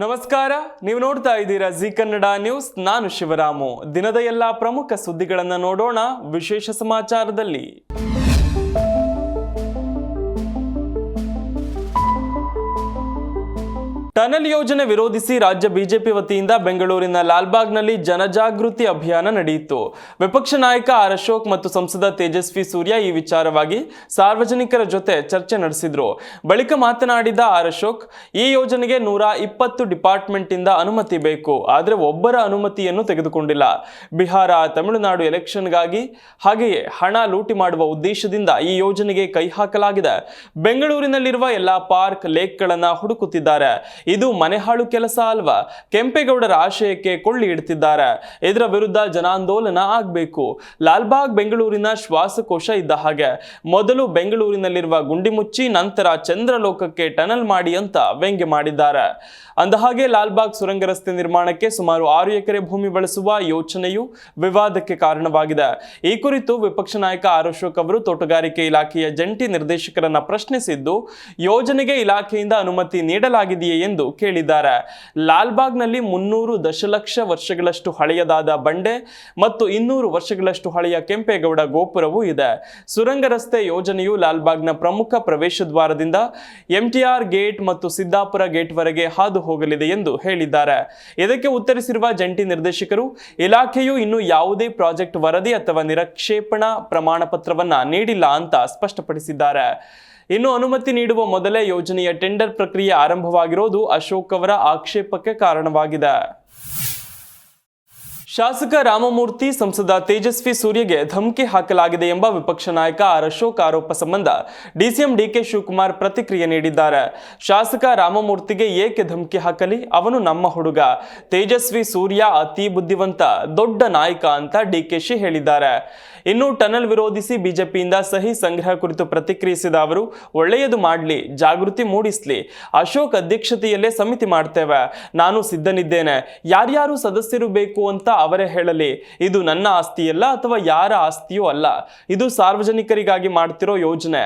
ನಮಸ್ಕಾರ, ನೀವು ನೋಡ್ತಾ ಇದ್ದೀರಾ ಜಿ ಕನ್ನಡ ನ್ಯೂಸ್. ನಾನು ಶಿವರಾಮು. ದಿನದ ಎಲ್ಲಾ ಪ್ರಮುಖ ಸುದ್ದಿಗಳನ್ನು ನೋಡೋಣ ವಿಶೇಷ ಸಮಾಚಾರದಲ್ಲಿ. ಟನಲ್ ಯೋಜನೆ ವಿರೋಧಿಸಿ ರಾಜ್ಯ ಬಿಜೆಪಿ ವತಿಯಿಂದ ಬೆಂಗಳೂರಿನ ಲಾಲ್ಬಾಗ್ನಲ್ಲಿ ಜನಜಾಗೃತಿ ಅಭಿಯಾನ ನಡೆಯಿತು. ವಿಪಕ್ಷ ನಾಯಕ ಆರ್ ಅಶೋಕ್ ಮತ್ತು ಸಂಸದ ತೇಜಸ್ವಿ ಸೂರ್ಯ ಈ ವಿಚಾರವಾಗಿ ಸಾರ್ವಜನಿಕರ ಜೊತೆ ಚರ್ಚೆ ನಡೆಸಿದ್ರು. ಬಳಿಕ ಮಾತನಾಡಿದ ಆರ್ ಅಶೋಕ್, ಈ ಯೋಜನೆಗೆ 120 ಡಿಪಾರ್ಟ್ಮೆಂಟ್ ಇಂದ ಅನುಮತಿ ಬೇಕು, ಆದರೆ ಒಬ್ಬರ ಅನುಮತಿಯನ್ನು ತೆಗೆದುಕೊಂಡಿಲ್ಲ. ಬಿಹಾರ, ತಮಿಳುನಾಡು ಎಲೆಕ್ಷನ್ಗಾಗಿ ಹಾಗೆಯೇ ಹಣ ಲೂಟಿ ಮಾಡುವ ಉದ್ದೇಶದಿಂದ ಈ ಯೋಜನೆಗೆ ಕೈ ಹಾಕಲಾಗಿದೆ. ಬೆಂಗಳೂರಿನಲ್ಲಿರುವ ಎಲ್ಲಾ ಪಾರ್ಕ್, ಲೇಕ್ಗಳನ್ನ ಹುಡುಕುತ್ತಿದ್ದಾರೆ. ಇದು ಮನೆಹಾಳು ಕೆಲಸ ಅಲ್ವಾ? ಕೆಂಪೇಗೌಡರ ಆಶಯಕ್ಕೆ ಕೊಳ್ಳಿ ಇಡ್ತಿದ್ದಾರೆ. ಇದರ ವಿರುದ್ಧ ಜನಾಂದೋಲನ ಆಗಬೇಕು. ಲಾಲ್ಬಾಗ್ ಬೆಂಗಳೂರಿನ ಶ್ವಾಸಕೋಶ ಇದ್ದ ಹಾಗೆ. ಮೊದಲು ಬೆಂಗಳೂರಿನಲ್ಲಿರುವ ಗುಂಡಿ ಮುಚ್ಚಿ ನಂತರ ಚಂದ್ರಲೋಕಕ್ಕೆ ಟನಲ್ ಮಾಡಿ ಅಂತ ವ್ಯಂಗ್ಯ ಮಾಡಿದ್ದಾರೆ. ಅಂದಹಾಗೆ ಲಾಲ್ಬಾಗ್ ಸುರಂಗ ರಸ್ತೆ ನಿರ್ಮಾಣಕ್ಕೆ ಸುಮಾರು 6 ಎಕರೆ ಭೂಮಿ ಬಳಸುವ ಯೋಚನೆಯು ವಿವಾದಕ್ಕೆ ಕಾರಣವಾಗಿದೆ. ಈ ಕುರಿತು ವಿಪಕ್ಷ ನಾಯಕ ಆರ್ ಅಶೋಕ್ ಅವರು ತೋಟಗಾರಿಕೆ ಇಲಾಖೆಯ ಜಂಟಿ ನಿರ್ದೇಶಕರನ್ನ ಪ್ರಶ್ನಿಸಿದ್ದು, ಯೋಜನೆಗೆ ಇಲಾಖೆಯಿಂದ ಅನುಮತಿ ನೀಡಲಾಗಿದೆಯೇ ಎಂದು ಕೇಳಿದ್ದಾರೆ. ಲಾಲ್ಬಾಗ್ನಲ್ಲಿ 300 ದಶಲಕ್ಷ ವರ್ಷಗಳಷ್ಟು ಹಳೆಯದಾದ ಬಂಡೆ ಮತ್ತು 200 ವರ್ಷಗಳಷ್ಟು ಹಳೆಯ ಕೆಂಪೇಗೌಡ ಗೋಪುರವೂ ಇದೆ. ಸುರಂಗ ರಸ್ತೆ ಯೋಜನೆಯು ಲಾಲ್ಬಾಗ್ನ ಪ್ರಮುಖ ಪ್ರವೇಶ ದ್ವಾರದಿಂದ ಎಂಟಿಆರ್ ಗೇಟ್ ಮತ್ತು ಸಿದ್ದಾಪುರ ಗೇಟ್ ವರೆಗೆ ಹಾದು ಹೋಗಲಿದೆ ಎಂದು ಹೇಳಿದ್ದಾರೆ. ಇದಕ್ಕೆ ಉತ್ತರಿಸಿರುವ ಜಂಟಿ ನಿರ್ದೇಶಕರು, ಇಲಾಖೆಯು ಇನ್ನೂ ಯಾವುದೇ ಪ್ರಾಜೆಕ್ಟ್ ವರದಿ ಅಥವಾ ನಿರಕ್ಷೇಪಣಾ ಪ್ರಮಾಣ ಪತ್ರವನ್ನ ನೀಡಿಲ್ಲ ಅಂತ ಸ್ಪಷ್ಟಪಡಿಸಿದ್ದಾರೆ. ಇನ್ನು ಅನುಮತಿ ನೀಡುವ ಮೊದಲೇ ಯೋಜನೆಯ ಟೆಂಡರ್ ಪ್ರಕ್ರಿಯೆ ಆರಂಭವಾಗಿರೋದು ಅಶೋಕ್ ಅವರ ಆಕ್ಷೇಪಕ್ಕೆ ಕಾರಣವಾಗಿದೆ. ಶಾಸಕ ರಾಮಮೂರ್ತಿ, ಸಂಸದ ತೇಜಸ್ವಿ ಸೂರ್ಯಗೆ ಧಮಕಿ ಹಾಕಲಾಗಿದೆ ಎಂಬ ವಿಪಕ್ಷ ನಾಯಕ ಆರ್ ಅಶೋಕ್ ಆರೋಪ ಸಂಬಂಧ ಡಿಸಿಎಂ ಡಿಕೆ ಶಿವಕುಮಾರ್ ಪ್ರತಿಕ್ರಿಯೆ ನೀಡಿದ್ದಾರೆ. ಶಾಸಕ ರಾಮಮೂರ್ತಿಗೆ ಏಕೆ ಧಮಕಿ ಹಾಕಲಿ? ಅವನು ನಮ್ಮ ಹುಡುಗ. ತೇಜಸ್ವಿ ಸೂರ್ಯ ಅತಿ ಬುದ್ಧಿವಂತ, ದೊಡ್ಡ ನಾಯಕ ಅಂತ ಡಿಕೆಶಿ ಹೇಳಿದ್ದಾರೆ. ಇನ್ನು ಟನಲ್ ವಿರೋಧಿಸಿ ಬಿಜೆಪಿಯಿಂದ ಸಹಿ ಸಂಗ್ರಹ ಕುರಿತು ಪ್ರತಿಕ್ರಿಯಿಸಿದ ಅವರು, ಒಳ್ಳೆಯದು ಮಾಡಲಿ, ಜಾಗೃತಿ ಮೂಡಿಸಲಿ. ಅಶೋಕ್ ಅಧ್ಯಕ್ಷತೆಯಲ್ಲೇ ಸಮಿತಿ ಮಾಡ್ತೇವೆ. ನಾನು ಸಿದ್ಧನಿದ್ದೇನೆ. ಯಾರ್ಯಾರು ಸದಸ್ಯರು ಬೇಕು ಅಂತ ಅವರೇ ಹೇಳಲಿ. ಇದು ನನ್ನ ಆಸ್ತಿಯಲ್ಲ ಅಥವಾ ಯಾರ ಆಸ್ತಿಯೂ ಅಲ್ಲ. ಇದು ಸಾರ್ವಜನಿಕರಿಗಾಗಿ ಮಾಡ್ತಿರೋ ಯೋಜನೆ.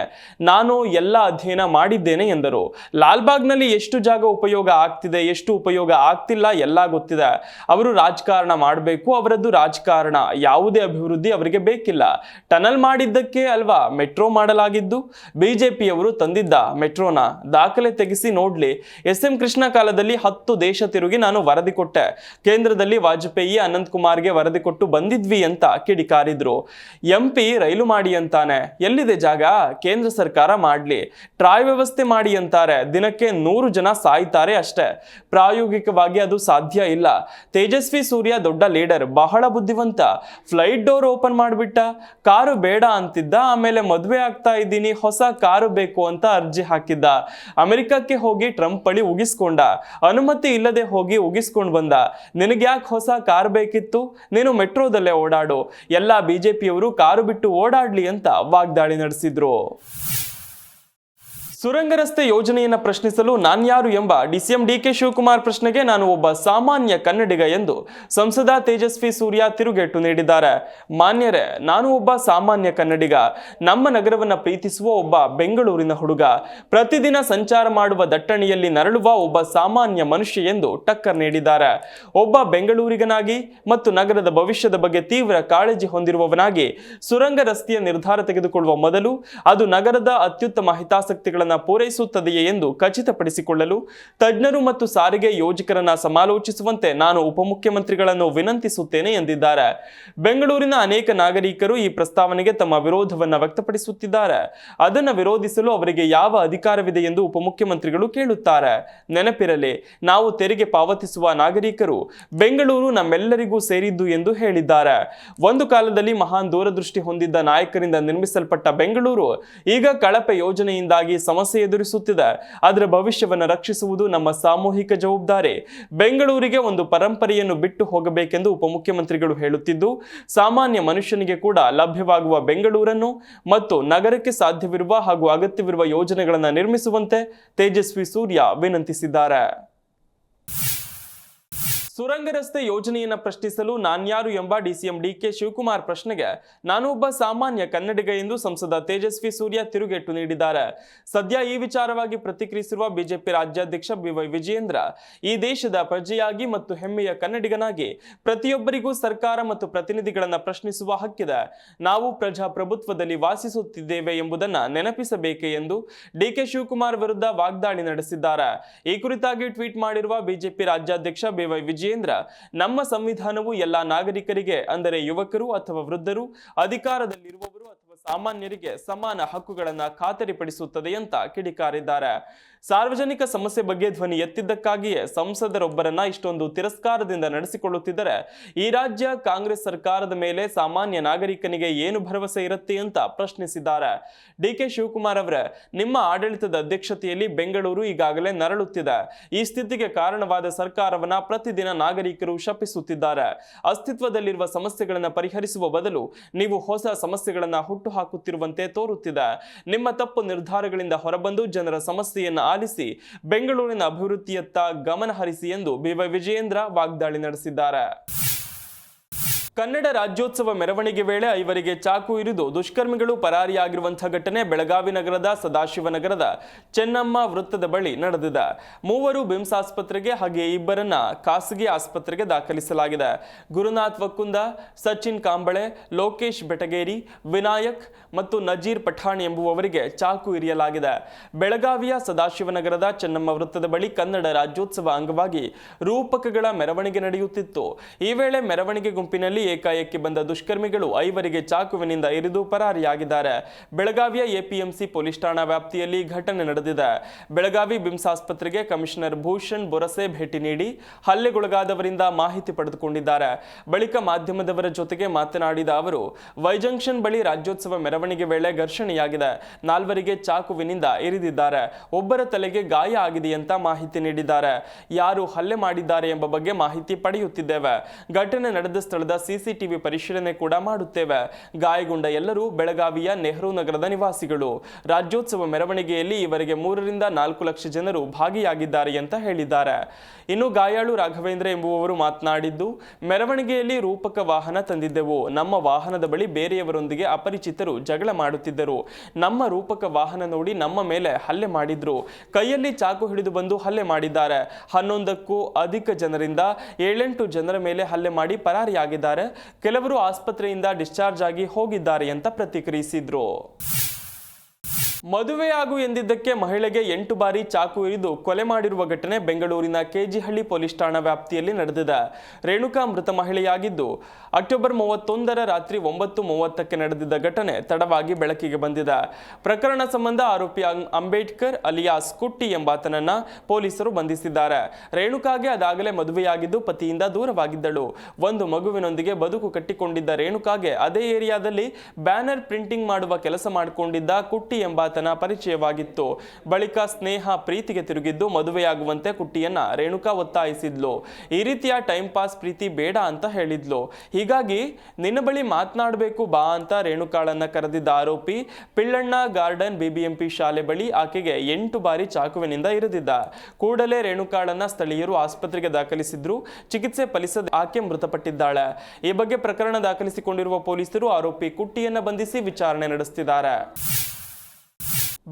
ನಾನು ಎಲ್ಲ ಅಧ್ಯಯನ ಮಾಡಿದ್ದೇನೆ ಎಂದರು. ಲಾಲ್ಬಾಗ್ನಲ್ಲಿ ಎಷ್ಟು ಜಾಗ ಉಪಯೋಗ ಆಗ್ತಿದೆ, ಎಷ್ಟು ಉಪಯೋಗ ಆಗ್ತಿಲ್ಲ ಎಲ್ಲ ಗೊತ್ತಿದೆ. ಅವರು ರಾಜಕಾರಣ ಮಾಡಬೇಕು, ಅವರದ್ದು ರಾಜಕಾರಣ. ಯಾವುದೇ ಅಭಿವೃದ್ಧಿ ಅವರಿಗೆ ಬೇಕಿಲ್ಲ. ಟನಲ್ ಮಾಡಿದ್ದಕ್ಕೆ ಅಲ್ವಾ ಮೆಟ್ರೋ ಮಾಡಲಾಗಿದ್ದು? ಬಿಜೆಪಿಯವರು ತಂದಿದ್ದ ಮೆಟ್ರೋನ ದಾಖಲೆ ತೆಗೆಸಿ ನೋಡ್ಲಿ. ಎಸ್.ಎಂ. ಕೃಷ್ಣ ಕಾಲದಲ್ಲಿ 10 ದೇಶ ತಿರುಗಿ ನಾನು ವರದಿ ಕೊಟ್ಟೆ. ಕೇಂದ್ರದಲ್ಲಿ ವಾಜಪೇಯಿ, ಅನಂತ್ ಕುಮಾರ್ಗೆ ವರದಿ ಕೊಟ್ಟು ಬಂದಿದ್ವಿ ಅಂತ ಕಿಡಿಕಾರಿದ್ರು. ಎಂಪಿ ರೈಲು ಮಾಡಿ ಅಂತಾನೆ, ಎಲ್ಲಿದೆ ಜಾಗ? ಕೇಂದ್ರ ಸರ್ಕಾರ ಮಾಡ್ಲಿ. ಟ್ರಾಯ್ ವ್ಯವಸ್ಥೆ ಮಾಡಿ ಅಂತಾರೆ, ದಿನಕ್ಕೆ 100 ಜನ ಸಾಯ್ತಾರೆ ಅಷ್ಟೇ. ಪ್ರಾಯೋಗಿಕವಾಗಿ ಅದು ಸಾಧ್ಯ ಇಲ್ಲ. ತೇಜಸ್ವಿ ಸೂರ್ಯ ದೊಡ್ಡ ಲೀಡರ್, ಬಹಳ ಬುದ್ಧಿವಂತ. ಫ್ಲೈಟ್ ಡೋರ್ ಓಪನ್ ಮಾಡಿಬಿಟ್ಟ. ಕಾರು ಬೇಡ ಅಂತಿದ್ದ, ಆಮೇಲೆ ಮದುವೆ ಆಗ್ತಾ ಇದ್ದೀನಿ, ಹೊಸ ಕಾರು ಬೇಕು ಅಂತ ಅರ್ಜಿ ಹಾಕಿದ್ದ. ಅಮೆರಿಕಕ್ಕೆ ಹೋಗಿ ಟ್ರಂಪ್ ಬಳಿ ಉಗಿಸ್ಕೊಂಡ. ಅನುಮತಿ ಇಲ್ಲದೆ ಹೋಗಿ ಉಗಿಸ್ಕೊಂಡು ಬಂದ. ನಿನಗ್ಯಾಕೆ ಹೊಸ ಕಾರ್ ಬೇಕಿತ್ತು? ನೀನು ಮೆಟ್ರೋದಲ್ಲೇ ಓಡಾಡು. ಎಲ್ಲ ಬಿಜೆಪಿಯವರು ಕಾರು ಬಿಟ್ಟು ಓಡಾಡ್ಲಿ ಅಂತ ವಾಗ್ದಾಳಿ ನಡೆಸಿದ್ರು. ಸುರಂಗ ರಸ್ತೆ ಯೋಜನೆಯನ್ನು ಪ್ರಶ್ನಿಸಲು ನಾನ್ಯಾರು ಎಂಬ ಡಿಸಿಎಂ ಡಿಕೆ ಶಿವಕುಮಾರ್ ಪ್ರಶ್ನೆಗೆ ನಾನು ಒಬ್ಬ ಸಾಮಾನ್ಯ ಕನ್ನಡಿಗ ಎಂದು ಸಂಸದ ತೇಜಸ್ವಿ ಸೂರ್ಯ ತಿರುಗೇಟು ನೀಡಿದ್ದಾರೆ. ಮಾನ್ಯರೇ, ನಾನು ಒಬ್ಬ ಸಾಮಾನ್ಯ ಕನ್ನಡಿಗ. ನಮ್ಮ ನಗರವನ್ನು ಪ್ರೀತಿಸುವ ಒಬ್ಬ ಬೆಂಗಳೂರಿನ ಹುಡುಗ. ಪ್ರತಿದಿನ ಸಂಚಾರ ಮಾಡುವ ದಟ್ಟಣೆಯಲ್ಲಿ ನರಳುವ ಒಬ್ಬ ಸಾಮಾನ್ಯ ಮನುಷ್ಯ ಎಂದು ಟಕ್ಕರ್ ನೀಡಿದ್ದಾರೆ. ಒಬ್ಬ ಬೆಂಗಳೂರಿಗನಾಗಿ ಮತ್ತು ನಗರದ ಭವಿಷ್ಯದ ಬಗ್ಗೆ ತೀವ್ರ ಕಾಳಜಿ ಹೊಂದಿರುವವನಾಗಿ ಸುರಂಗ ರಸ್ತೆಯ ನಿರ್ಧಾರ ತೆಗೆದುಕೊಳ್ಳುವ ಮೊದಲು ಅದು ನಗರದ ಅತ್ಯುತ್ತಮ ಹಿತಾಸಕ್ತಿಗಳನ್ನು ಪೂರೈಸುತ್ತದೆಯೇ ಎಂದು ಖಚಿತಪಡಿಸಿಕೊಳ್ಳಲು ತಜ್ಞರು ಮತ್ತು ಸಾರಿಗೆ ಯೋಜಕರನ್ನ ಸಮಾಲೋಚಿಸುವಂತೆ ನಾನು ಉಪಮುಖ್ಯಮಂತ್ರಿಗಳನ್ನು ವಿನಂತಿಸುತ್ತೇನೆ ಎಂದಿದ್ದಾರೆ. ಬೆಂಗಳೂರಿನ ಅನೇಕ ನಾಗರಿಕರು ಈ ಪ್ರಸ್ತಾವನೆಗೆ ತಮ್ಮ ವಿರೋಧವನ್ನು ವ್ಯಕ್ತಪಡಿಸುತ್ತಿದ್ದಾರೆ. ಅದನ್ನು ವಿರೋಧಿಸಲು ಅವರಿಗೆ ಯಾವ ಅಧಿಕಾರವಿದೆ ಎಂದು ಉಪಮುಖ್ಯಮಂತ್ರಿಗಳು ಕೇಳುತ್ತಾರೆ. ನೆನಪಿರಲಿ, ನಾವು ತೆರಿಗೆ ಪಾವತಿಸುವ ನಾಗರಿಕರು. ಬೆಂಗಳೂರು ನಮ್ಮೆಲ್ಲರಿಗೂ ಸೇರಿದ್ದು ಎಂದು ಹೇಳಿದ್ದಾರೆ. ಒಂದು ಕಾಲದಲ್ಲಿ ಮಹಾನ್ ದೂರದೃಷ್ಟಿ ಹೊಂದಿದ್ದ ನಾಯಕರಿಂದ ನಿರ್ಮಿಸಲ್ಪಟ್ಟ ಬೆಂಗಳೂರು ಈಗ ಕಳಪೆ ಯೋಜನೆಯಿಂದಾಗಿ ಸಮಸ್ಯೆ ಎದುರಿಸುತ್ತಿದೆ. ಅದರ ಭವಿಷ್ಯವನ್ನು ರಕ್ಷಿಸುವುದು ನಮ್ಮ ಸಾಮೂಹಿಕ ಜವಾಬ್ದಾರಿ. ಬೆಂಗಳೂರಿಗೆ ಒಂದು ಪರಂಪರೆಯನ್ನು ಬಿಟ್ಟು ಹೋಗಬೇಕೆಂದು ಉಪಮುಖ್ಯಮಂತ್ರಿಗಳು ಹೇಳುತ್ತಿದ್ದು, ಸಾಮಾನ್ಯ ಮನುಷ್ಯನಿಗೆ ಕೂಡ ಲಭ್ಯವಾಗುವ ಬೆಂಗಳೂರನ್ನು ಮತ್ತು ನಗರಕ್ಕೆ ಸಾಧ್ಯವಿರುವ ಹಾಗೂ ಅಗತ್ಯವಿರುವ ಯೋಜನೆಗಳನ್ನು ನಿರ್ಮಿಸುವಂತೆ ತೇಜಸ್ವಿ ಸೂರ್ಯ ವಿನಂತಿಸಿದ್ದಾರೆ. ಸುರಂಗ ರಸ್ತೆ ಯೋಜನೆಯನ್ನು ಪ್ರಶ್ನಿಸಲು ನಾನ್ಯಾರು ಎಂಬ ಡಿಸಿಎಂ ಡಿಕೆ ಶಿವಕುಮಾರ್ ಪ್ರಶ್ನೆಗೆ ನಾನು ಒಬ್ಬ ಸಾಮಾನ್ಯ ಕನ್ನಡಿಗ ಎಂದು ಸಂಸದ ತೇಜಸ್ವಿ ಸೂರ್ಯ ತಿರುಗೇಟು ನೀಡಿದ್ದಾರೆ. ಸದ್ಯ ಈ ವಿಚಾರವಾಗಿ ಪ್ರತಿಕ್ರಿಯಿಸಿರುವ ಬಿಜೆಪಿ ರಾಜ್ಯಾಧ್ಯಕ್ಷ ಬಿವೈ ವಿಜಯೇಂದ್ರ, ಈ ದೇಶದ ಪ್ರಜೆಯಾಗಿ ಮತ್ತು ಹೆಮ್ಮೆಯ ಕನ್ನಡಿಗನಾಗಿ ಪ್ರತಿಯೊಬ್ಬರಿಗೂ ಸರ್ಕಾರ ಮತ್ತು ಪ್ರತಿನಿಧಿಗಳನ್ನು ಪ್ರಶ್ನಿಸುವ ಹಕ್ಕಿದೆ. ನಾವು ಪ್ರಜಾಪ್ರಭುತ್ವದಲ್ಲಿ ವಾಸಿಸುತ್ತಿದ್ದೇವೆ ಎಂಬುದನ್ನು ನೆನಪಿಸಬೇಕೆ ಎಂದು ಡಿಕೆ ಶಿವಕುಮಾರ್ ವಿರುದ್ಧ ವಾಗ್ದಾಳಿ ನಡೆಸಿದ್ದಾರೆ. ಈ ಕುರಿತಾಗಿ ಟ್ವೀಟ್ ಮಾಡಿರುವ ಬಿಜೆಪಿ ರಾಜ್ಯಾಧ್ಯಕ್ಷ ಬಿವೈ ವಿಜಯೇಂದ್ರ, ನಮ್ಮ ಸಂವಿಧಾನವು ಎಲ್ಲಾ ನಾಗರಿಕರಿಗೆ, ಅಂದರೆ ಯುವಕರು ಅಥವಾ ವೃದ್ಧರು, ಅಧಿಕಾರದಲ್ಲಿರುವವರು ಅಥವಾ ಸಾಮಾನ್ಯರಿಗೆ ಸಮಾನ ಹಕ್ಕುಗಳನ್ನು ಖಾತರಿಪಡಿಸುತ್ತದೆ ಅಂತ ಕಿಡಿಕಾರಿದ್ದಾರೆ. ಸಾರ್ವಜನಿಕ ಸಮಸ್ಯೆ ಬಗ್ಗೆ ಧ್ವನಿ ಎತ್ತಿದ್ದಕ್ಕಾಗಿಯೇ ಸಂಸದರೊಬ್ಬರನ್ನ ಇಷ್ಟೊಂದು ತಿರಸ್ಕಾರದಿಂದ ನಡೆಸಿಕೊಳ್ಳುತ್ತಿದ್ದರೆ ಈ ರಾಜ್ಯ ಕಾಂಗ್ರೆಸ್ ಸರ್ಕಾರದ ಮೇಲೆ ಸಾಮಾನ್ಯ ನಾಗರಿಕನಿಗೆ ಏನು ಭರವಸೆ ಇರುತ್ತೆ ಅಂತ ಪ್ರಶ್ನಿಸಿದ್ದಾರೆ. ಡಿಕೆ ಶಿವಕುಮಾರ್ ಅವರೇ, ನಿಮ್ಮ ಆಡಳಿತದ ಅಧ್ಯಕ್ಷತೆಯಲ್ಲಿ ಬೆಂಗಳೂರು ಈಗಾಗಲೇ ನರಳುತ್ತಿದೆ. ಈ ಸ್ಥಿತಿಗೆ ಕಾರಣವಾದ ಸರ್ಕಾರವನ್ನ ಪ್ರತಿದಿನ ನಾಗರಿಕರು ಶಪಿಸುತ್ತಿದ್ದಾರೆ. ಅಸ್ತಿತ್ವದಲ್ಲಿರುವ ಸಮಸ್ಯೆಗಳನ್ನು ಪರಿಹರಿಸುವ ಬದಲು ನೀವು ಹೊಸ ಸಮಸ್ಯೆಗಳನ್ನು ಹುಟ್ಟು ಹಾಕುತ್ತಿರುವಂತೆ ತೋರುತ್ತಿದೆ. ನಿಮ್ಮ ತಪ್ಪು ನಿರ್ಧಾರಗಳಿಂದ ಹೊರಬಂದು ಜನರ ಸಮಸ್ಯೆಯನ್ನು ಆಲಿಸಿ ಬೆಂಗಳೂರಿನ ಅಭಿವೃದ್ಧಿಯತ್ತ ಗಮನ ಹರಿಸಿ ಎಂದು ಬಿವೈ ವಿಜಯೇಂದ್ರ ವಾಗ್ದಾಳಿ ನಡೆಸಿದ್ದಾರೆ. ಕನ್ನಡ ರಾಜ್ಯೋತ್ಸವ ಮೆರವಣಿಗೆ ವೇಳೆ 5 ಚಾಕು ಇರಿದು ದುಷ್ಕರ್ಮಿಗಳು ಪರಾರಿಯಾಗಿರುವಂತಹ ಘಟನೆ ಬೆಳಗಾವಿ ನಗರದ ಸದಾಶಿವನಗರದ ಚೆನ್ನಮ್ಮ ವೃತ್ತದ ಬಳಿ ನಡೆದಿದೆ. 3 ಬಿಮ್ಸ್ ಆಸ್ಪತ್ರೆಗೆ ಹಾಗೆ 2 ಖಾಸಗಿ ಆಸ್ಪತ್ರೆಗೆ ದಾಖಲಿಸಲಾಗಿದೆ. ಗುರುನಾಥ್ ವಕ್ಕುಂದ, ಸಚಿನ್ ಕಾಂಬಳೆ, ಲೋಕೇಶ್ ಬೆಟಗೇರಿ, ವಿನಾಯಕ್ ಮತ್ತು ನಜೀರ್ ಪಠಾಣ್ ಎಂಬುವವರಿಗೆ ಚಾಕು ಇರಿಯಲಾಗಿದೆ. ಬೆಳಗಾವಿಯ ಸದಾಶಿವನಗರದ ಚೆನ್ನಮ್ಮ ವೃತ್ತದ ಬಳಿ ಕನ್ನಡ ರಾಜ್ಯೋತ್ಸವ ಅಂಗವಾಗಿ ರೂಪಕಗಳ ಮೆರವಣಿಗೆ ನಡೆಯುತ್ತಿತ್ತು. ಈ ವೇಳೆ ಮೆರವಣಿಗೆ ಗುಂಪಿನಲ್ಲಿ ಏಕಾಏಕಿ ಬಂದ ದುಷ್ಕರ್ಮಿಗಳು 5 ಚಾಕುವಿನಿಂದ ಇರಿದು ಪರಾರಿಯಾಗಿದ್ದಾರೆ. ಬೆಳಗಾವಿಯ ಎಪಿಎಂಸಿ ಪೊಲೀಸ್ ಠಾಣಾ ವ್ಯಾಪ್ತಿಯಲ್ಲಿ ಘಟನೆ ನಡೆದಿದೆ. ಬೆಳಗಾವಿ ಬಿಮ್ಸ್ ಆಸ್ಪತ್ರೆಗೆ ಕಮಿಷನರ್ ಭೂಷಣ್ ಬೊರಸೆ ಭೇಟಿ ನೀಡಿ ಹಲ್ಲೆಗೊಳಗಾದವರಿಂದ ಮಾಹಿತಿ ಪಡೆದುಕೊಂಡಿದ್ದಾರೆ. ಬಳಿಕ ಮಾಧ್ಯಮದವರ ಜೊತೆಗೆ ಮಾತನಾಡಿದ ಅವರು, ವೈ ಜಂಕ್ಷನ್ ಬಳಿ ರಾಜ್ಯೋತ್ಸವ ಮೆರವಣಿಗೆ ವೇಳೆ ಘರ್ಷಣೆಯಾಗಿದೆ. 4 ಚಾಕುವಿನಿಂದ ಇರಿದಿದ್ದಾರೆ. ಒಬ್ಬರ ತಲೆಗೆ ಗಾಯ ಆಗಿದೆ ಅಂತ ಮಾಹಿತಿ ನೀಡಿದ್ದಾರೆ. ಯಾರು ಹಲ್ಲೆ ಮಾಡಿದ್ದಾರೆ ಎಂಬ ಬಗ್ಗೆ ಮಾಹಿತಿ ಪಡೆಯುತ್ತಿದ್ದೇವೆ. ಘಟನೆ ನಡೆದ ಸ್ಥಳದ ಸಿಸಿಟಿವಿ ಪರಿಶೀಲನೆ ಕೂಡ ಮಾಡುತ್ತೇವೆ. ಗಾಯಗೊಂಡ ಎಲ್ಲರೂ ಬೆಳಗಾವಿಯ ನೆಹರು ನಗರದ ನಿವಾಸಿಗಳು. ರಾಜ್ಯೋತ್ಸವ ಮೆರವಣಿಗೆಯಲ್ಲಿ ಇವರಿಗೆ 3 ರಿಂದ 4 ಲಕ್ಷ ಜನರು ಭಾಗಿಯಾಗಿದ್ದಾರೆ ಅಂತ ಹೇಳಿದ್ದಾರೆ. ಇನ್ನು ಗಾಯಾಳು ರಾಘವೇಂದ್ರ ಎಂಬುವವರು ಮಾತನಾಡಿದ್ದು, ಮೆರವಣಿಗೆಯಲ್ಲಿ ರೂಪಕ ವಾಹನ ತಂದಿದ್ದೆವು. ನಮ್ಮ ವಾಹನದ ಬಳಿ ಬೇರೆಯವರೊಂದಿಗೆ ಅಪರಿಚಿತರು ಜಗಳ ಮಾಡುತ್ತಿದ್ದರು. ನಮ್ಮ ರೂಪಕ ವಾಹನ ನೋಡಿ ನಮ್ಮ ಮೇಲೆ ಹಲ್ಲೆ ಮಾಡಿದ್ರು. ಕೈಯಲ್ಲಿ ಚಾಕು ಹಿಡಿದು ಬಂದು ಹಲ್ಲೆ ಮಾಡಿದ್ದಾರೆ. 11ಕ್ಕೂ ಅಧಿಕ ಜನರಿಂದ 7-8 ಜನರ ಮೇಲೆ ಹಲ್ಲೆ ಮಾಡಿ ಪರಾರಿಯಾಗಿದ್ದಾರೆ. ಕೆಲವರು ಆಸ್ಪತ್ರೆಯಿಂದ ಡಿಸ್ಚಾರ್ಜ್ ಆಗಿ ಹೋಗಿದ್ದಾರೆ ಅಂತ ಪ್ರತಿಕ್ರಿಯಿಸಿದ್ರು. ಮದುವೆಯಾಗು ಎಂದಿದ್ದಕ್ಕೆ ಮಹಿಳೆಗೆ 8 ಬಾರಿ ಚಾಕು ಇರಿದು ಕೊಲೆ ಮಾಡಿರುವ ಘಟನೆ ಬೆಂಗಳೂರಿನ ಕೆಜಿಹಳ್ಳಿ ಪೊಲೀಸ್ ಠಾಣಾ ವ್ಯಾಪ್ತಿಯಲ್ಲಿ ನಡೆದಿದೆ. ರೇಣುಕಾ ಮೃತ ಮಹಿಳೆಯಾಗಿದ್ದು, ಅಕ್ಟೋಬರ್ 31ರ ರಾತ್ರಿ 9:30ಕ್ಕೆ ನಡೆದಿದ್ದ ಘಟನೆ ತಡವಾಗಿ ಬೆಳಕಿಗೆ ಬಂದಿದೆ. ಪ್ರಕರಣ ಸಂಬಂಧ ಆರೋಪಿ ಅಂಬೇಡ್ಕರ್ ಅಲಿಯಾಸ್ ಕುಟ್ಟಿ ಎಂಬಾತನನ್ನ ಪೊಲೀಸರು ಬಂಧಿಸಿದ್ದಾರೆ. ರೇಣುಕಾಗೆ ಅದಾಗಲೇ ಮದುವೆಯಾಗಿದ್ದು ಪತಿಯಿಂದ ದೂರವಾಗಿದ್ದಳು. ಒಂದು ಮಗುವಿನೊಂದಿಗೆ ಬದುಕು ಕಟ್ಟಿಕೊಂಡಿದ್ದ ರೇಣುಕಾಗೆ ಅದೇ ಏರಿಯಾದಲ್ಲಿ ಬ್ಯಾನರ್ ಪ್ರಿಂಟಿಂಗ್ ಮಾಡುವ ಕೆಲಸ ಮಾಡಿಕೊಂಡಿದ್ದ ಕುಟ್ಟಿ ಎಂಬಾತ ಪರಿಚಯವಾಗಿತ್ತು. ಬಳಿಕ ಸ್ನೇಹ ಪ್ರೀತಿಗೆ ತಿರುಗಿದ್ದು ಮದುವೆಯಾಗುವಂತೆ ಕುಟ್ಟಿಯನ್ನ ರೇಣುಕಾ ಒತ್ತಾಯಿಸಿದ್ಲು. ಈ ರೀತಿಯ ಟೈಮ್ ಪಾಸ್ ಪ್ರೀತಿ ಬೇಡ ಅಂತ ಹೇಳಿದ್ಲು. ಹೀಗಾಗಿ ನಿನ್ನ ಬಳಿ ಮಾತನಾಡಬೇಕು ಬಾ ಅಂತ ರೇಣುಕಾಳನ್ನ ಕರೆದಿದ್ದ ಆರೋಪಿ ಪಿಳ್ಳಣ್ಣ ಗಾರ್ಡನ್ ಬಿಬಿಎಂಪಿ ಶಾಲೆ ಬಳಿ ಆಕೆಗೆ 8 ಬಾರಿ ಚಾಕುವಿನಿಂದ ಇರಿದಿದ್ದ. ಕೂಡಲೇ ರೇಣುಕಾಳನ್ನ ಸ್ಥಳೀಯರು ಆಸ್ಪತ್ರೆಗೆ ದಾಖಲಿಸಿದ್ರು. ಚಿಕಿತ್ಸೆ ಫಲಿಸದೆ ಆಕೆ ಮೃತಪಟ್ಟಿದ್ದಾಳೆ. ಈ ಬಗ್ಗೆ ಪ್ರಕರಣ ದಾಖಲಿಸಿಕೊಂಡಿರುವ ಪೊಲೀಸರು ಆರೋಪಿ ಕುಟ್ಟಿಯನ್ನ ಬಂಧಿಸಿ ವಿಚಾರಣೆ ನಡೆಸುತ್ತಿದ್ದಾರೆ.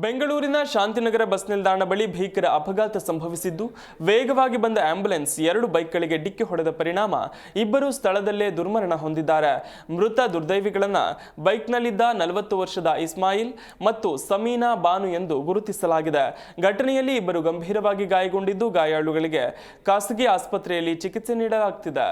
ಬೆಂಗಳೂರಿನ ಶಾಂತಿನಗರ ಬಸ್ ನಿಲ್ದಾಣ ಬಳಿ ಭೀಕರ ಅಪಘಾತ ಸಂಭವಿಸಿದ್ದು, ವೇಗವಾಗಿ ಬಂದ ಆಂಬ್ಯುಲೆನ್ಸ್ 2 ಬೈಕ್ಗಳಿಗೆ ಡಿಕ್ಕಿ ಹೊಡೆದ ಪರಿಣಾಮ 2 ಸ್ಥಳದಲ್ಲೇ ದುರ್ಮರಣ ಹೊಂದಿದ್ದಾರೆ. ಮೃತ ದುರ್ದೈವಿಗಳನ್ನ ಬೈಕ್ನಲ್ಲಿದ್ದ 40 ವರ್ಷದ ಇಸ್ಮಾಯಿಲ್ ಮತ್ತು ಸಮೀನಾ ಬಾನು ಎಂದು ಗುರುತಿಸಲಾಗಿದೆ. ಘಟನೆಯಲ್ಲಿ 2 ಗಂಭೀರವಾಗಿ ಗಾಯಗೊಂಡಿದ್ದು, ಗಾಯಾಳುಗಳಿಗೆ ಖಾಸಗಿ ಆಸ್ಪತ್ರೆಯಲ್ಲಿ ಚಿಕಿತ್ಸೆ ನೀಡಲಾಗುತ್ತಿದೆ.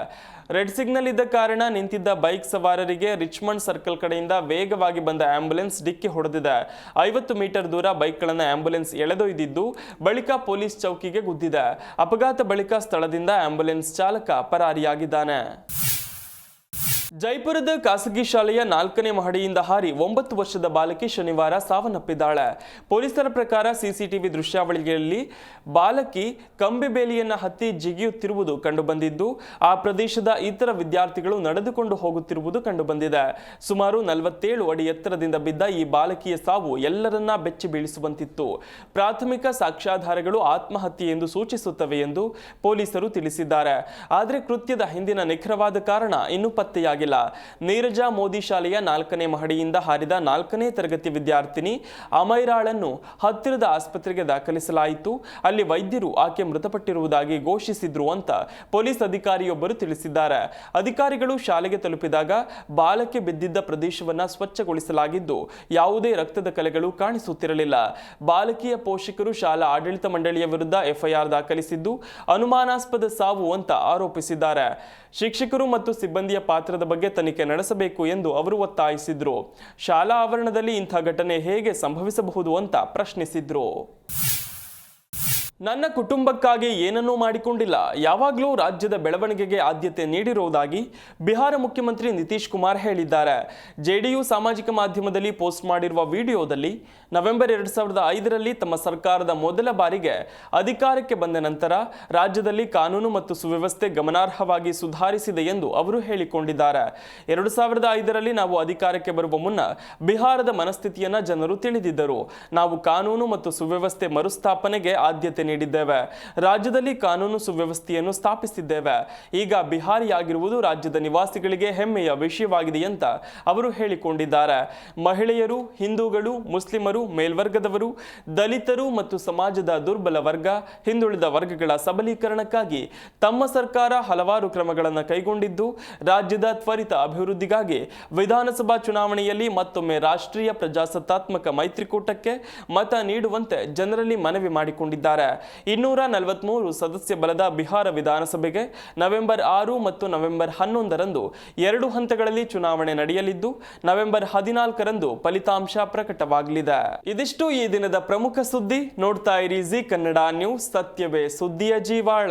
ರೆಡ್ ಸಿಗ್ನಲ್ ಇದ್ದ ಕಾರಣ ನಿಂತಿದ್ದ ಬೈಕ್ ಸವಾರರಿಗೆ ರಿಚ್ಮಂಡ್ ಸರ್ಕಲ್ ಕಡೆಯಿಂದ ವೇಗವಾಗಿ ಬಂದ ಆಂಬ್ಯುಲೆನ್ಸ್ ಡಿಕ್ಕಿ ಹೊಡೆದಿದೆ. 50 ಮೀಟರ್ ದೂರ ಬೈಕ್ಗಳನ್ನು ಆಂಬ್ಯುಲೆನ್ಸ್ ಎಳೆದೊಯ್ದಿದ್ದು ಬಳಿಕ ಪೊಲೀಸ್ ಚೌಕಿಗೆ ಗುದ್ದಿದೆ. ಅಪಘಾತ ಬಳಿಕ ಸ್ಥಳದಿಂದ ಆಂಬ್ಯುಲೆನ್ಸ್ ಚಾಲಕ ಪರಾರಿಯಾಗಿದ್ದಾನೆ. ಜೈಪುರದ ಖಾಸಗಿ ಶಾಲೆಯ 4ನೇ ಮಹಡಿಯಿಂದ ಹಾರಿ 9 ವರ್ಷದ ಬಾಲಕಿ ಶನಿವಾರ ಸಾವನ್ನಪ್ಪಿದ್ದಾಳೆ. ಪೊಲೀಸರ ಪ್ರಕಾರ ಸಿಸಿಟಿವಿ ದೃಶ್ಯಾವಳಿಯಲ್ಲಿ ಬಾಲಕಿ ಕಂಬಿಬೇಲಿಯನ್ನ ಹತ್ತಿ ಜಿಗಿಯುತ್ತಿರುವುದು ಕಂಡುಬಂದಿದ್ದು, ಆ ಪ್ರದೇಶದ ಇತರ ವಿದ್ಯಾರ್ಥಿಗಳು ನಡೆದುಕೊಂಡು ಹೋಗುತ್ತಿರುವುದು ಕಂಡುಬಂದಿದೆ. ಸುಮಾರು 47 ಅಡಿ ಎತ್ತರದಿಂದ ಬಿದ್ದ ಈ ಬಾಲಕಿಯ ಸಾವು ಎಲ್ಲರನ್ನ ಬೆಚ್ಚಿ ಬೀಳಿಸುವಂತಿತ್ತು. ಪ್ರಾಥಮಿಕ ಸಾಕ್ಷ್ಯಾಧಾರಗಳು ಆತ್ಮಹತ್ಯೆ ಎಂದು ಸೂಚಿಸುತ್ತವೆ ಎಂದು ಪೊಲೀಸರು ತಿಳಿಸಿದ್ದಾರೆ. ಆದರೆ ಕೃತ್ಯದ ಹಿಂದಿನ ನಿಖರವಾದ ಕಾರಣ ಇನ್ನೂ ಪತ್ತೆಯಾಗಿಲ್ಲ. ನೀರಜಾ ಮೋದಿ ಶಾಲೆಯ 4ನೇ ಮಹಡಿಯಿಂದ ಹಾರಿದ 4ನೇ ತರಗತಿ ವಿದ್ಯಾರ್ಥಿನಿ ಅಮೈರಾಳನ್ನು ಹತ್ತಿರದ ಆಸ್ಪತ್ರೆಗೆ ದಾಖಲಿಸಲಾಯಿತು. ಅಲ್ಲಿ ವೈದ್ಯರು ಆಕೆ ಮೃತಪಟ್ಟಿರುವುದಾಗಿ ಘೋಷಿಸಿದ್ರು ಅಂತ ಪೊಲೀಸ್ ಅಧಿಕಾರಿಯೊಬ್ಬರು ತಿಳಿಸಿದ್ದಾರೆ. ಅಧಿಕಾರಿಗಳು ಶಾಲೆಗೆ ತಲುಪಿದಾಗ ಬಾಲಕಿ ಬಿದ್ದಿದ್ದ ಪ್ರದೇಶವನ್ನ ಸ್ವಚ್ಛಗೊಳಿಸಲಾಗಿದ್ದು, ಯಾವುದೇ ರಕ್ತದ ಕಲೆಗಳು ಕಾಣಿಸುತ್ತಿರಲಿಲ್ಲ. ಬಾಲಕಿಯ ಪೋಷಕರು ಶಾಲಾ ಆಡಳಿತ ಮಂಡಳಿಯ ವಿರುದ್ಧ ಎಫ್ಐಆರ್ ದಾಖಲಿಸಿದ್ದು, ಅನುಮಾನಾಸ್ಪದ ಸಾವು ಅಂತ ಆರೋಪಿಸಿದ್ದಾರೆ. ಶಿಕ್ಷಕರು ಮತ್ತು ಸಿಬ್ಬಂದಿಯ ಪಾತ್ರದ ಬಗ್ಗೆ ತನಿಖೆ ನಡೆಸಬೇಕು ಎಂದು ಅವರು ಒತ್ತಾಯಿಸಿದ್ರು. ಶಾಲಾ ಆವರಣದಲ್ಲಿ ಇಂಥ ಘಟನೆ ಹೇಗೆ ಸಂಭವಿಸಬಹುದು ಅಂತ ಪ್ರಶ್ನಿಸಿದ್ರು. ನನ್ನ ಕುಟುಂಬಕ್ಕಾಗಿ ಏನನ್ನೂ ಮಾಡಿಕೊಂಡಿಲ್ಲ, ಯಾವಾಗಲೂ ರಾಜ್ಯದ ಬೆಳವಣಿಗೆಗೆ ಆದ್ಯತೆ ನೀಡಿರುವುದಾಗಿ ಬಿಹಾರ ಮುಖ್ಯಮಂತ್ರಿ ನಿತೀಶ್ ಕುಮಾರ್ ಹೇಳಿದ್ದಾರೆ. ಜೆಡಿಯು ಸಾಮಾಜಿಕ ಮಾಧ್ಯಮದಲ್ಲಿ ಪೋಸ್ಟ್ ಮಾಡಿರುವ ವಿಡಿಯೋದಲ್ಲಿ ನವೆಂಬರ್ 2005ರಲ್ಲಿ ತಮ್ಮ ಸರ್ಕಾರದ ಮೊದಲ ಬಾರಿಗೆ ಅಧಿಕಾರಕ್ಕೆ ಬಂದ ನಂತರ ರಾಜ್ಯದಲ್ಲಿ ಕಾನೂನು ಮತ್ತು ಸುವ್ಯವಸ್ಥೆ ಗಮನಾರ್ಹವಾಗಿ ಸುಧಾರಿಸಿದೆ ಎಂದು ಅವರು ಹೇಳಿಕೊಂಡಿದ್ದಾರೆ. 2005ರಲ್ಲಿ ನಾವು ಅಧಿಕಾರಕ್ಕೆ ಬರುವ ಮುನ್ನ ಬಿಹಾರದ ಮನಸ್ಥಿತಿಯನ್ನ ಜನರು ತಿಳಿದಿದ್ದರು. ನಾವು ಕಾನೂನು ಮತ್ತು ಸುವ್ಯವಸ್ಥೆ ಮರುಸ್ಥಾಪನೆಗೆ ಆದ್ಯತೆ ನೀಡಿದ್ದೇವೆ. ರಾಜ್ಯದಲ್ಲಿ ಕಾನೂನು ಸುವ್ಯವಸ್ಥೆಯನ್ನು ಸ್ಥಾಪಿಸಿದ್ದೇವೆ. ಈಗ ಬಿಹಾರಿಯಾಗಿರುವುದು ರಾಜ್ಯದ ನಿವಾಸಿಗಳಿಗೆ ಹೆಮ್ಮೆಯ ವಿಷಯವಾಗಿದೆ ಅಂತ ಅವರು ಹೇಳಿಕೊಂಡಿದ್ದಾರೆ. ಮಹಿಳೆಯರು, ಹಿಂದೂಗಳು, ಮುಸ್ಲಿಮರು, ಮೇಲ್ವರ್ಗದವರು, ದಲಿತರು ಮತ್ತು ಸಮಾಜದ ದುರ್ಬಲ ವರ್ಗ, ಹಿಂದುಳಿದ ವರ್ಗಗಳ ಸಬಲೀಕರಣಕ್ಕಾಗಿ ತಮ್ಮ ಸರ್ಕಾರ ಹಲವಾರು ಕ್ರಮಗಳನ್ನು ಕೈಗೊಂಡಿದ್ದು, ರಾಜ್ಯದ ತ್ವರಿತ ಅಭಿವೃದ್ಧಿಗಾಗಿ ವಿಧಾನಸಭಾ ಚುನಾವಣೆಯಲ್ಲಿ ಮತ್ತೊಮ್ಮೆ ರಾಷ್ಟ್ರೀಯ ಪ್ರಜಾಸತ್ತಾತ್ಮಕ ಮೈತ್ರಿಕೂಟಕ್ಕೆ ಮತ ನೀಡುವಂತೆ ಜನರಲ್ಲಿ ಮನವಿ ಮಾಡಿಕೊಂಡಿದ್ದಾರೆ. 243 ಸದಸ್ಯ ಬಲದ ಬಿಹಾರ ವಿಧಾನಸಭೆಗೆ ನವೆಂಬರ್ 6 ಮತ್ತು ನವೆಂಬರ್ 11ರಂದು 2 ಹಂತಗಳಲ್ಲಿ ಚುನಾವಣೆ ನಡೆಯಲಿದ್ದು, ನವೆಂಬರ್ 14ರಂದು ಫಲಿತಾಂಶ ಪ್ರಕಟವಾಗಲಿದೆ. ಇದಿಷ್ಟು ಈ ದಿನದ ಪ್ರಮುಖ ಸುದ್ದಿ. ನೋಡ್ತಾ ಇರಿ ಜಿ ಕನ್ನಡ ನ್ಯೂಸ್, ಸತ್ಯವೇ ಸುದ್ದಿಯ ಜೀವಾಳ.